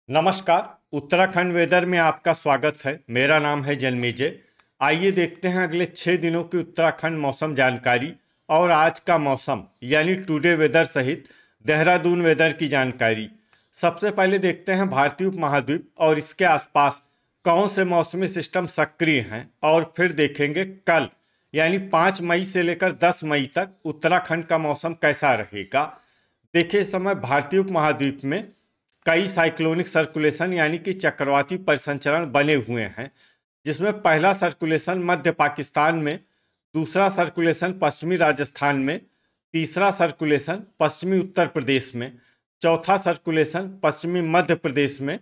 नमस्कार। उत्तराखंड वेदर में आपका स्वागत है। मेरा नाम है जन्मेजय। आइए देखते हैं अगले 6 दिनों की उत्तराखंड मौसम जानकारी और आज का मौसम यानी टुडे वेदर सहित देहरादून वेदर की जानकारी। सबसे पहले देखते हैं भारतीय उपमहाद्वीप और इसके आसपास कौन से मौसमी सिस्टम सक्रिय हैं और फिर देखेंगे कल यानी 5 मई से लेकर 10 मई तक उत्तराखंड का मौसम कैसा रहेगा। देखिए, इस समय भारतीय उपमहाद्वीप में कई साइक्लोनिक सर्कुलेशन यानी कि चक्रवाती परिसंचरण बने हुए हैं, जिसमें पहला सर्कुलेशन मध्य पाकिस्तान में, दूसरा सर्कुलेशन पश्चिमी राजस्थान में, तीसरा सर्कुलेशन पश्चिमी उत्तर प्रदेश में, चौथा सर्कुलेशन पश्चिमी मध्य प्रदेश में,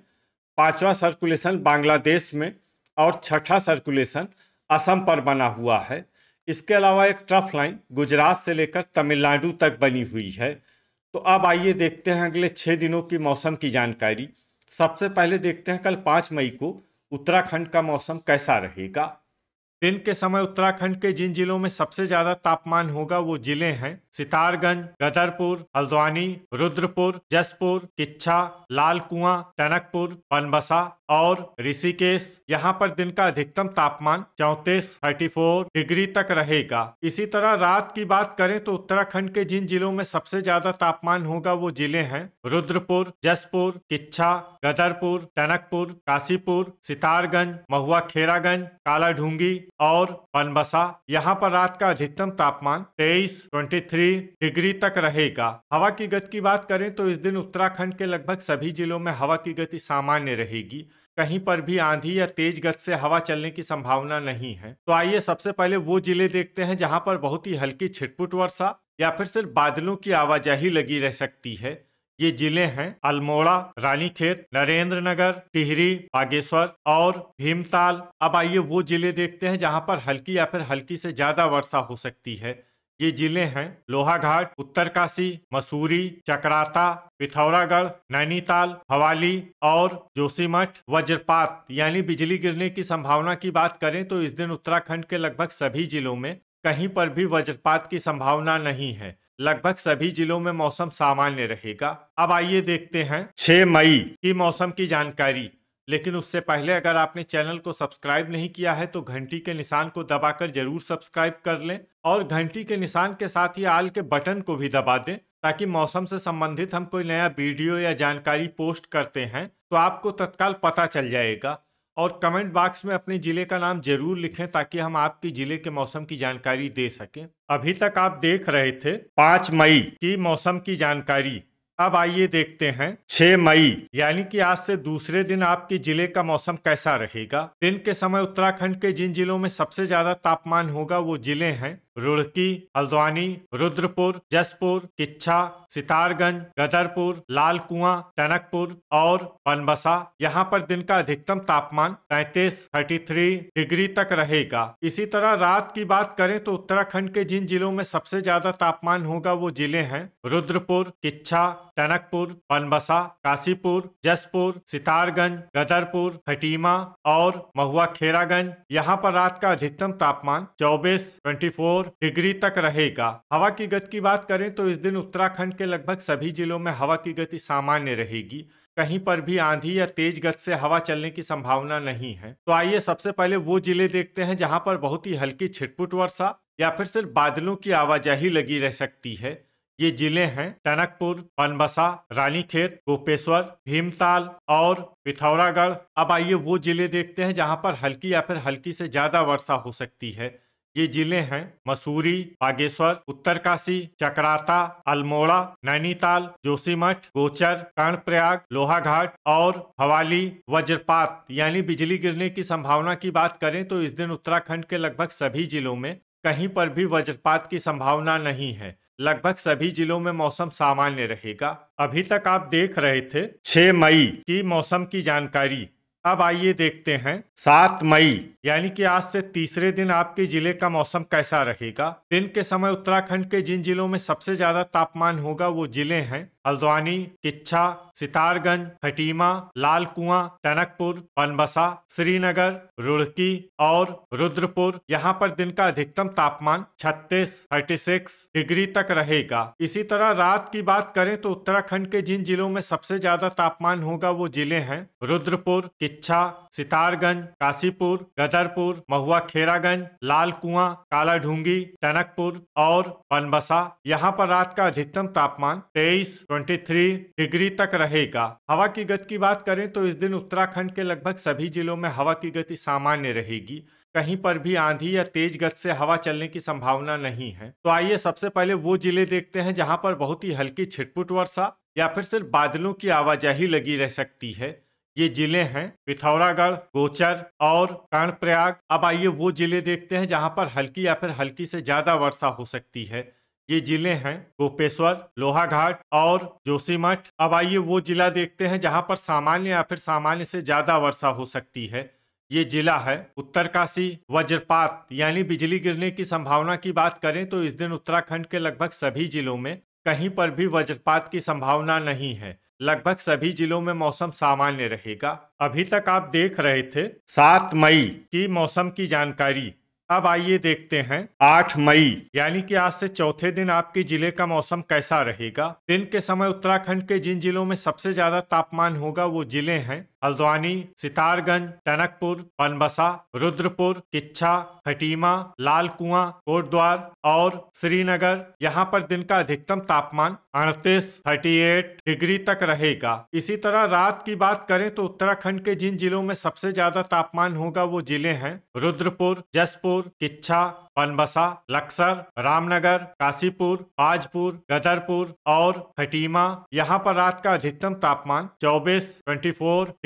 पांचवा सर्कुलेशन बांग्लादेश में और छठा सर्कुलेशन असम पर बना हुआ है। इसके अलावा एक ट्रफ लाइन गुजरात से लेकर तमिलनाडु तक बनी हुई है। तो अब आइए देखते हैं अगले 6 दिनों की मौसम की जानकारी। सबसे पहले देखते हैं कल 5 मई को उत्तराखंड का मौसम कैसा रहेगा। दिन के समय उत्तराखंड के जिन जिलों में सबसे ज्यादा तापमान होगा वो जिले हैं सितारगंज, गदरपुर, हल्द्वानी, रुद्रपुर, जसपुर, किच्छा, लाल कुआं, टनकपुर, बनबसा और ऋषिकेश। यहाँ पर दिन का अधिकतम तापमान 34 डिग्री तक रहेगा। इसी तरह रात की बात करें तो उत्तराखंड के जिन जिलों में सबसे ज्यादा तापमान होगा वो जिले हैं रुद्रपुर, जसपुर, किच्छा, गदरपुर, टनकपुर, काशीपुर, सितारगंज, महुआ खेरागंज, कालाढूंगी और बनबसा। यहाँ पर रात का अधिकतम तापमान 23 डिग्री तक रहेगा। हवा की गति की बात करें तो इस दिन उत्तराखंड के लगभग सभी जिलों में हवा की गति सामान्य रहेगी। कहीं पर भी आंधी या तेज गति से हवा चलने की संभावना नहीं है। तो आइए सबसे पहले वो जिले देखते हैं जहां पर बहुत ही हल्की छिटपुट वर्षा या फिर सिर्फ बादलों की आवाजाही लगी रह सकती है। ये जिले हैं अल्मोड़ा, रानीखेत, नरेंद्र नगर, टिहरी, बागेश्वर और भीमताल। अब आइए वो जिले देखते हैं जहां पर हल्की या फिर हल्की से ज्यादा वर्षा हो सकती है। ये जिले हैं लोहाघाट, उत्तरकाशी, मसूरी, चकराता, पिथौरागढ़, नैनीताल, भवाली और जोशीमठ। वज्रपात यानी बिजली गिरने की संभावना की बात करें तो इस दिन उत्तराखंड के लगभग सभी जिलों में कहीं पर भी वज्रपात की संभावना नहीं है। लगभग सभी जिलों में मौसम सामान्य रहेगा। अब आइए देखते हैं 6 मई की मौसम की जानकारी। लेकिन उससे पहले अगर आपने चैनल को सब्सक्राइब नहीं किया है तो घंटी के निशान को दबाकर जरूर सब्सक्राइब कर लें और घंटी के निशान के साथ ही आल के बटन को भी दबा दें, ताकि मौसम से संबंधित हम कोई नया वीडियो या जानकारी पोस्ट करते हैं तो आपको तत्काल पता चल जाएगा। और कमेंट बॉक्स में अपने जिले का नाम जरूर लिखें ताकि हम आपकी जिले के मौसम की जानकारी दे सकें। अभी तक आप देख रहे थे 5 मई की मौसम की जानकारी। अब आइए देखते हैं 6 मई यानी कि आज से दूसरे दिन आपके जिले का मौसम कैसा रहेगा। दिन के समय उत्तराखंड के जिन जिलों में सबसे ज्यादा तापमान होगा वो जिले हैं रुड़की, हल्द्वानी, रुद्रपुर, जसपुर, किच्छा, सितारगंज, गदरपुर, लाल कुआं, टनकपुर और बनबसा। यहाँ पर दिन का अधिकतम तापमान 33 डिग्री तक रहेगा। इसी तरह रात की बात करें तो उत्तराखंड के जिन जिलों में सबसे ज्यादा तापमान होगा वो जिले हैं रुद्रपुर, किच्छा, टनकपुर, बनबसा, काशीपुर, जसपुर, सितारगंज, गदरपुर, खटीमा और महुआ खेरागंज। यहाँ पर रात का अधिकतम तापमान 24 डिग्री तक रहेगा। हवा की गति की बात करें तो इस दिन उत्तराखंड के लगभग सभी जिलों में हवा की गति सामान्य रहेगी। कहीं पर भी आंधी या तेज गति से हवा चलने की संभावना नहीं है। तो आइए सबसे पहले वो जिले देखते हैं जहां पर बहुत ही हल्की छिटपुट वर्षा या फिर सिर्फ बादलों की आवाजाही लगी रह सकती है। ये जिले हैं टनकपुर, बनबसा, रानीखेत, गोपेश्वर, भीमताल और पिथौरागढ़। अब आइए वो जिले देखते हैं जहां पर हल्की या फिर हल्की से ज्यादा वर्षा हो सकती है। ये जिले हैं मसूरी, बागेश्वर, उत्तरकाशी, चकराता, अल्मोड़ा, नैनीताल, जोशीमठ, गोचर, कर्णप्रयाग, लोहाघाट और भवाली। वज्रपात यानी बिजली गिरने की संभावना की बात करें तो इस दिन उत्तराखंड के लगभग सभी जिलों में कहीं पर भी वज्रपात की संभावना नहीं है। लगभग सभी जिलों में मौसम सामान्य रहेगा। अभी तक आप देख रहे थे 6 मई की मौसम की जानकारी। अब आइए देखते हैं 7 मई यानी कि आज से तीसरे दिन आपके जिले का मौसम कैसा रहेगा। दिन के समय उत्तराखंड के जिन जिलों में सबसे ज्यादा तापमान होगा वो जिले हैं हल्द्वानी, किच्छा, सितारगंज, खटीमा, लाल कुआं, टनकपुर, बनबसा, श्रीनगर, रुड़की और रुद्रपुर यहाँ पर दिन का अधिकतम तापमान 36 डिग्री तक रहेगा। इसी तरह रात की बात करें तो उत्तराखंड के जिन जिलों में सबसे ज्यादा तापमान होगा वो जिले हैं रुद्रपुर, किच्छा, सितारगंज, काशीपुर, गदरपुर, महुआ खेरागंज, लाल कुआं, कालाढूंगी, टनकपुर और बनबसा। यहाँ पर रात का अधिकतम तापमान 23 डिग्री तक रहेगा। हवा की गति की बात करें तो इस दिन उत्तराखंड के लगभग सभी जिलों में हवा की गति सामान्य रहेगी। कहीं पर भी आंधी या तेज गति से हवा चलने की संभावना नहीं है। तो आइए सबसे पहले वो जिले देखते हैं जहां पर बहुत ही हल्की छिटपुट वर्षा या फिर सिर्फ बादलों की आवाजाही लगी रह सकती है। ये जिले हैं पिथौरागढ़, गोचर और कर्णप्रयाग। अब आइए वो जिले देखते हैं जहां पर हल्की या फिर हल्की से ज्यादा वर्षा हो सकती है। ये जिले हैं गोपेश्वर, लोहाघाट और जोशीमठ। अब आइए वो जिला देखते हैं जहां पर सामान्य या फिर सामान्य से ज्यादा वर्षा हो सकती है। ये जिला है उत्तरकाशी। वज्रपात यानी बिजली गिरने की संभावना की बात करें तो इस दिन उत्तराखंड के लगभग सभी जिलों में कहीं पर भी वज्रपात की संभावना नहीं है। लगभग सभी जिलों में मौसम सामान्य रहेगा। अभी तक आप देख रहे थे 7 मई की मौसम की जानकारी। अब आइए देखते हैं 8 मई यानी कि आज से चौथे दिन आपके जिले का मौसम कैसा रहेगा। दिन के समय उत्तराखंड के जिन जिलों में सबसे ज्यादा तापमान होगा वो जिले हैं हल्द्वानी, सितारगंज, टनकपुर, बनबसा, रुद्रपुर, किच्छा, खटीमा, लाल कुआं, कोटद्वार और श्रीनगर। यहाँ पर दिन का अधिकतम तापमान 38 डिग्री तक रहेगा। इसी तरह रात की बात करें तो उत्तराखंड के जिन जिलों में सबसे ज्यादा तापमान होगा वो जिले हैं रुद्रपुर, जसपुर, किच्छा, बनबसा, लक्सर, रामनगर, काशीपुर, पाजपुर, गदरपुर और खटीमा। यहाँ पर रात का अधिकतम तापमान 24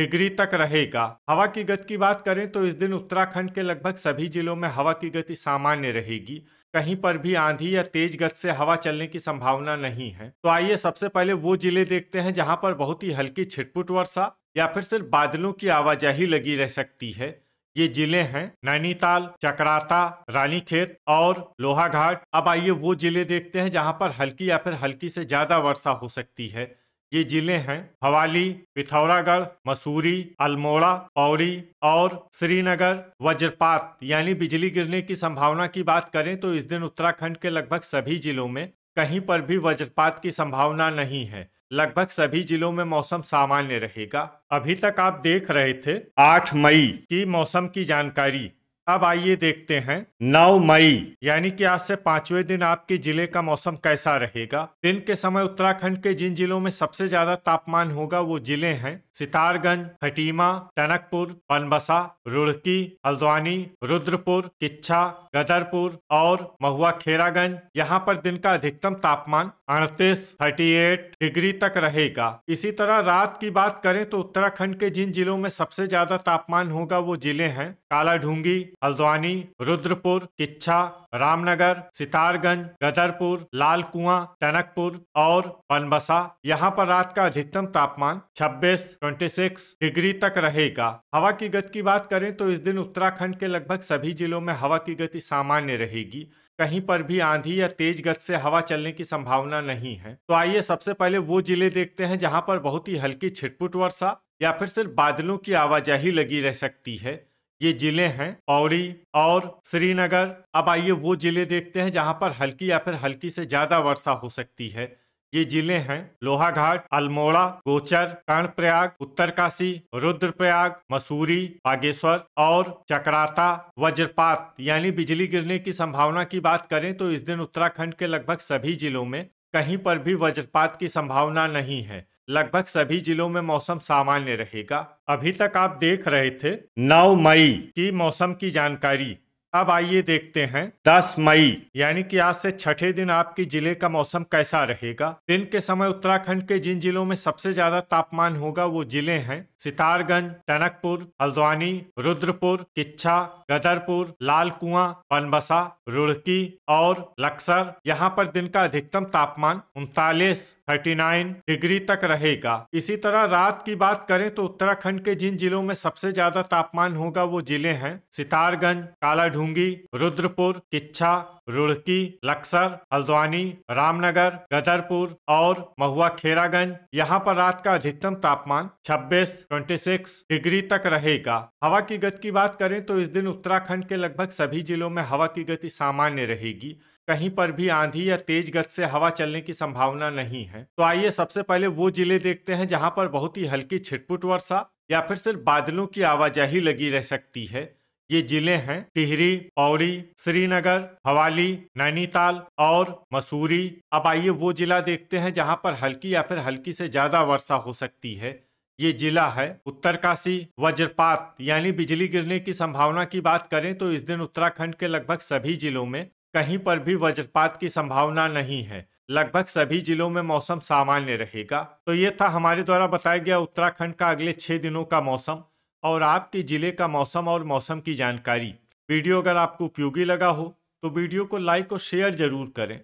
डिग्री तक रहेगा। हवा की गति की बात करें तो इस दिन उत्तराखंड के लगभग सभी जिलों में हवा की गति सामान्य रहेगी। कहीं पर भी आंधी या तेज गति से हवा चलने की संभावना नहीं है। तो आइए सबसे पहले वो जिले देखते हैं जहां पर बहुत ही हल्की छिटपुट वर्षा या फिर सिर्फ बादलों की आवाजाही लगी रह सकती है। ये जिले हैं नैनीताल, चकराता, रानीखेत और लोहाघाट। अब आइए वो जिले देखते हैं जहां पर हल्की या फिर हल्की से ज्यादा वर्षा हो सकती है। ये जिले हैं भवाली, पिथौरागढ़, मसूरी, अल्मोड़ा, पौड़ी और श्रीनगर। वज्रपात यानी बिजली गिरने की संभावना की बात करें तो इस दिन उत्तराखंड के लगभग सभी जिलों में कहीं पर भी वज्रपात की संभावना नहीं है। लगभग सभी जिलों में मौसम सामान्य रहेगा। अभी तक आप देख रहे थे 8 मई की मौसम की जानकारी। अब आइए देखते हैं 9 मई यानी कि आज से 5वें दिन आपके जिले का मौसम कैसा रहेगा। दिन के समय उत्तराखंड के जिन जिलों में सबसे ज्यादा तापमान होगा वो जिले हैं सितारगंज, खटीमा, टनकपुर, बनबसा, रुड़की, हल्द्वानी, रुद्रपुर, किच्छा, गदरपुर और महुआ खेरागंज। यहाँ पर दिन का अधिकतम तापमान 38 डिग्री तक रहेगा। इसी तरह रात की बात करें तो उत्तराखंड के जिन जिलों में सबसे ज्यादा तापमान होगा वो जिले हैं कालाढूंगी, हल्द्वानी, रुद्रपुर, किच्छा, रामनगर, सितारगंज, गदरपुर, लाल कुआं, टनकपुर और बनबसा। यहाँ पर रात का अधिकतम तापमान 26 डिग्री तक रहेगा। हवा की गति की बात करें तो इस दिन उत्तराखंड के लगभग सभी जिलों में हवा की गति सामान्य रहेगी। कहीं पर भी आंधी या तेज गति से हवा चलने की संभावना नहीं है। तो आइए सबसे पहले वो जिले देखते हैं जहां पर बहुत ही हल्की छिटपुट वर्षा या फिर सिर्फ बादलों की आवाजाही लगी रह सकती है। ये जिले हैं पौड़ी और श्रीनगर। अब आइए वो जिले देखते हैं जहां पर हल्की या फिर हल्की से ज्यादा वर्षा हो सकती है। ये जिले हैं लोहाघाट, अल्मोड़ा, गोचर, कर्णप्रयाग, उत्तरकाशी, रुद्रप्रयाग, मसूरी, बागेश्वर और चकराता। वज्रपात यानी बिजली गिरने की संभावना की बात करें तो इस दिन उत्तराखंड के लगभग सभी जिलों में कहीं पर भी वज्रपात की संभावना नहीं है। लगभग सभी जिलों में मौसम सामान्य रहेगा। अभी तक आप देख रहे थे 9 मई की मौसम की जानकारी। अब आइए देखते हैं 10 मई यानी कि आज से छठे दिन आपके जिले का मौसम कैसा रहेगा। दिन के समय उत्तराखंड के जिन जिलों में सबसे ज्यादा तापमान होगा वो जिले हैं सितारगंज, टनकपुर, हल्द्वानी, रुद्रपुर, किच्छा, गदरपुर, लाल कुआं, बनबसा, रुड़की और लक्सर। यहाँ पर दिन का अधिकतम तापमान 39 डिग्री तक रहेगा। इसी तरह रात की बात करें तो उत्तराखंड के जिन जिलों में सबसे ज्यादा तापमान होगा वो जिले हैं सितारगंज, कालाढूंगी, ढूंगी, रुद्रपुर, किच्छा, रुड़की, लक्सर, हल्द्वानी, रामनगर, गदरपुर और महुआ खेरागंज। यहाँ पर रात का अधिकतम तापमान 26 डिग्री तक रहेगा। हवा की गति की बात करें तो इस दिन उत्तराखंड के लगभग सभी जिलों में हवा की गति सामान्य रहेगी। कहीं पर भी आंधी या तेज गति से हवा चलने की संभावना नहीं है। तो आइए सबसे पहले वो जिले देखते हैं जहां पर बहुत ही हल्की छिटपुट वर्षा या फिर सिर्फ बादलों की आवाजाही लगी रह सकती है। ये जिले हैं टिहरी, पौड़ी, श्रीनगर, हवाली, नैनीताल और मसूरी। अब आइए वो जिला देखते हैं जहां पर हल्की या फिर हल्की से ज्यादा वर्षा हो सकती है। ये जिला है उत्तरकाशी। वज्रपात यानी बिजली गिरने की संभावना की बात करें तो इस दिन उत्तराखंड के लगभग सभी जिलों में कहीं पर भी वज्रपात की संभावना नहीं है। लगभग सभी जिलों में मौसम सामान्य रहेगा। तो ये था हमारे द्वारा बताया गया उत्तराखंड का अगले 6 दिनों का मौसम और आपके जिले का मौसम और मौसम की जानकारी। वीडियो अगर आपको उपयोगी लगा हो तो वीडियो को लाइक और शेयर जरूर करें।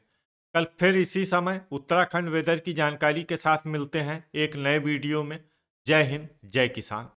कल फिर इसी समय उत्तराखंड वेदर की जानकारी के साथ मिलते हैं एक नए वीडियो में। जय हिंद, जय किसान।